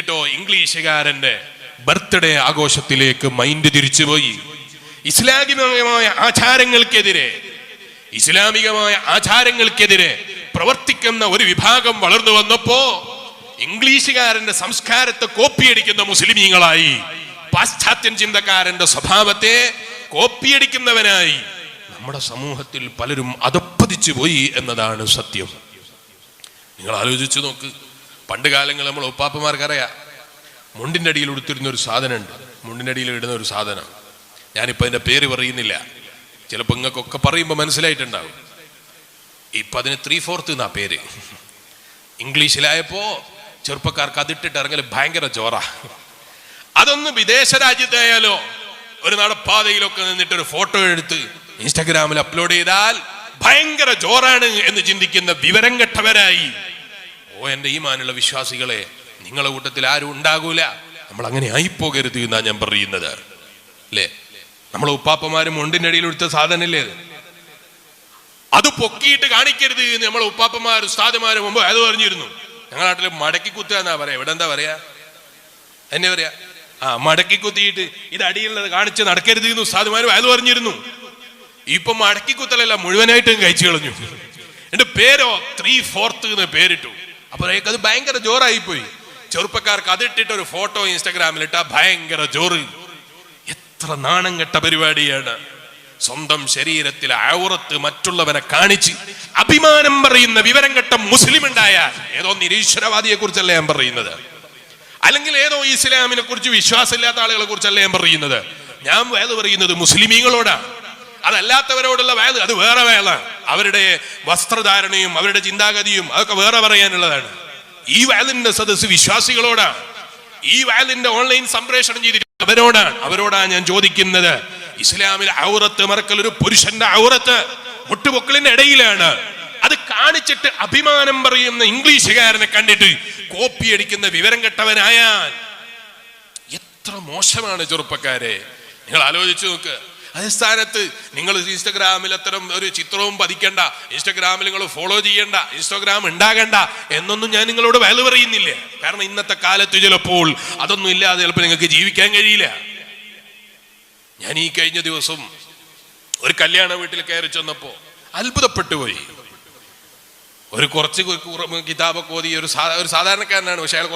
എന്നിട്ടോ ഇംഗ്ലീഷുകാരന്റെ birthday ആഘോഷത്തിലേക്ക് mind തിരിച്ചുപോയി. ഇസ്ലാമികമായ ആചാരങ്ങൾക്കെതിരെ പ്രവർത്തിക്കുന്ന ഒരു വിഭാഗം വളർന്നു വന്നപ്പോ ഇംഗ്ലീഷുകാരന്റെ സംസ്കാരത്തെ കോപ്പിയടിക്കുന്ന മുസ്ലിമീങ്ങളായി, പാശ്ചാത്യൻ ചിന്തക്കാരന്റെ സ്വഭാവത്തെ കോപ്പിയടിക്കുന്നവനായി നമ്മുടെ സമൂഹത്തിൽ പലരും അധപ്പതിച്ചു പോയി എന്നതാണ് സത്യം. നിങ്ങൾ ആലോചിച്ചു നോക്ക്. പണ്ട് കാലങ്ങൾ നമ്മൾ ഉപ്പാപ്പമാർക്കറിയാം, മുണ്ടിൻ്റെ അടിയിൽ ഉടുത്തിരുന്ന ഒരു സാധനമുണ്ട്, മുണ്ടിൻ്റെ അടിയിൽ ഇടുന്ന ഒരു സാധനം. ഞാനിപ്പോൾ അതിൻ്റെ പേര് പറയുന്നില്ല, ചിലപ്പോൾ നിങ്ങൾക്കൊക്കെ പറയുമ്പോൾ മനസ്സിലായിട്ടുണ്ടാവും. ഇപ്പം അതിന് 3/4 എന്നാ പേര്. ഇംഗ്ലീഷിലായപ്പോ ചെറുപ്പക്കാർക്ക് അതിട്ടിട്ട് ഇറങ്ങൽ ഭയങ്കര ജോറ. അതൊന്ന് വിദേശ രാജ്യത്തായാലോ ഒരു നടപ്പാതയിലൊക്കെ നിന്നിട്ടൊരു ഫോട്ടോ എടുത്ത് ഇൻസ്റ്റാഗ്രാമിൽ അപ്ലോഡ് ചെയ്താൽ ഭയങ്കര ജോറാണ് എന്ന് ചിന്തിക്കുന്ന വിവരം കെട്ടവരായി. എന്റെ ഈമാനുള്ള വിശ്വാസികളെ, നിങ്ങളെ കൂട്ടത്തിൽ ആരും ഉണ്ടാകൂല. നമ്മൾ അങ്ങനെ ആയിപ്പോകരുത് എന്നാ ഞാൻ പറയുന്നത്. അല്ലേ, നമ്മളെ ഉപ്പാപ്പമാരും മുണ്ടിൻ്റെ അടിയിൽ എടുത്ത സാധനല്ലേ അത് പൊക്കിയിട്ട് കാണിക്കരുത് എന്ന് നമ്മളെ ഉപ്പാപ്പമാരും ഉസ്താദുമാരും മുമ്പ് അത് പറഞ്ഞിരുന്നു. ഞങ്ങളുടെ നാട്ടിൽ മടക്കി കുത്തുക എന്നാ പറയാ. ഇവിടെ എന്താ പറയാ, എന്നെ പറയാ, മടക്കി കുത്തിയിട്ട് ഇത് അടിയുള്ളത് കാണിച്ച് നടക്കരുത് എന്ന് ഉസ്താദുമാരും അത് പറഞ്ഞിരുന്നു. ഇപ്പൊ മടക്കി കുത്തലല്ല, മുഴുവനായിട്ടും കഴിച്ചു കളഞ്ഞു. എന്റെ പേരോ 3/4 എന്ന് പേരിട്ടു. അപ്പൊ അത് ഭയങ്കര ജോറായിപ്പോയി. ചെറുപ്പക്കാർക്ക് അതിട്ടിട്ട് ഒരു ഫോട്ടോ ഇൻസ്റ്റാഗ്രാമിൽ ഇട്ടാ ഭയങ്കര ജോറ്. എത്ര നാണം കെട്ട പരിപാടിയാണ്. സ്വന്തം ശരീരത്തിലെ ഔറത്ത് മറ്റുള്ളവരെ കാണിച്ച് അഭിമാനം പറയുന്ന വിവരം കെട്ട മുസ്ലിം ഉണ്ടായാൽ, ഏതോ നിരീശ്വരവാദിയെ കുറിച്ചല്ല ഞാൻ പറയുന്നത്, അല്ലെങ്കിൽ ഏതോ ഇസ്ലാമിനെ കുറിച്ച് വിശ്വാസമില്ലാത്ത ആളുകളെ കുറിച്ചല്ല ഞാൻ പറയുന്നത്. ഞാൻ വേദ പറയുന്നത് മുസ്ലിമീങ്ങളോടാണ്. അതല്ലാത്തവരോടുള്ള വേദ അത് വേറെ വേദ. അവരുടെ വസ്ത്രധാരണയും അവരുടെ ചിന്താഗതിയും അതൊക്കെ വേറെ പറയാനുള്ളതാണ്. ഈ വേദിന്റെ സദസ് വിശ്വാസികളോടാണ്. ഈ വേദിന്റെ ഓൺലൈൻ സംപ്രേഷണം ചെയ്തിരിക്കുന്ന അവരോടാണ് ഞാൻ ചോദിക്കുന്നത്. ഇസ്ലാമിൽ ഔറത്ത് മറക്കൽ ഒരു പുരുഷന്റെ ഔറത്ത് മുട്ടുപൊക്കളിന്റെ ഇടയിലാണ്. അത് കാണിച്ചിട്ട് അഭിമാനം പറയുന്ന ഇംഗ്ലീഷുകാരനെ കണ്ടിട്ട് കോപ്പിയടിക്കുന്ന വിവരം കെട്ടവനായാൽ എത്ര മോശമാണ് ചെറുപ്പക്കാരെ. നിങ്ങൾ ആലോചിച്ചു നോക്ക്. അതേ സ്ഥാനത്ത് നിങ്ങൾ ഇൻസ്റ്റാഗ്രാമിൽ അത്തരം ഒരു ചിത്രവും പതിക്കണ്ട, ഇൻസ്റ്റാഗ്രാമിൽ നിങ്ങൾ ഫോളോ ചെയ്യണ്ട, ഇൻസ്റ്റാഗ്രാം ഉണ്ടാകണ്ട എന്നൊന്നും ഞാൻ നിങ്ങളോട് വേല പറയുന്നില്ല. കാരണം ഇന്നത്തെ കാലത്ത് ചിലപ്പോൾ അതൊന്നും ഇല്ലാതെ ചിലപ്പോൾ നിങ്ങൾക്ക് ജീവിക്കാൻ കഴിയില്ല. ഞാൻ ഈ കഴിഞ്ഞ ദിവസം ഒരു കല്യാണ വീട്ടിൽ കയറി ചെന്നപ്പോ അത്ഭുതപ്പെട്ടു പോയി. കുറച്ച് കിതാബൊക്കെ ഓതി ഒരു സാധാരണക്കാരനാണ്, പക്ഷെ അയാൾ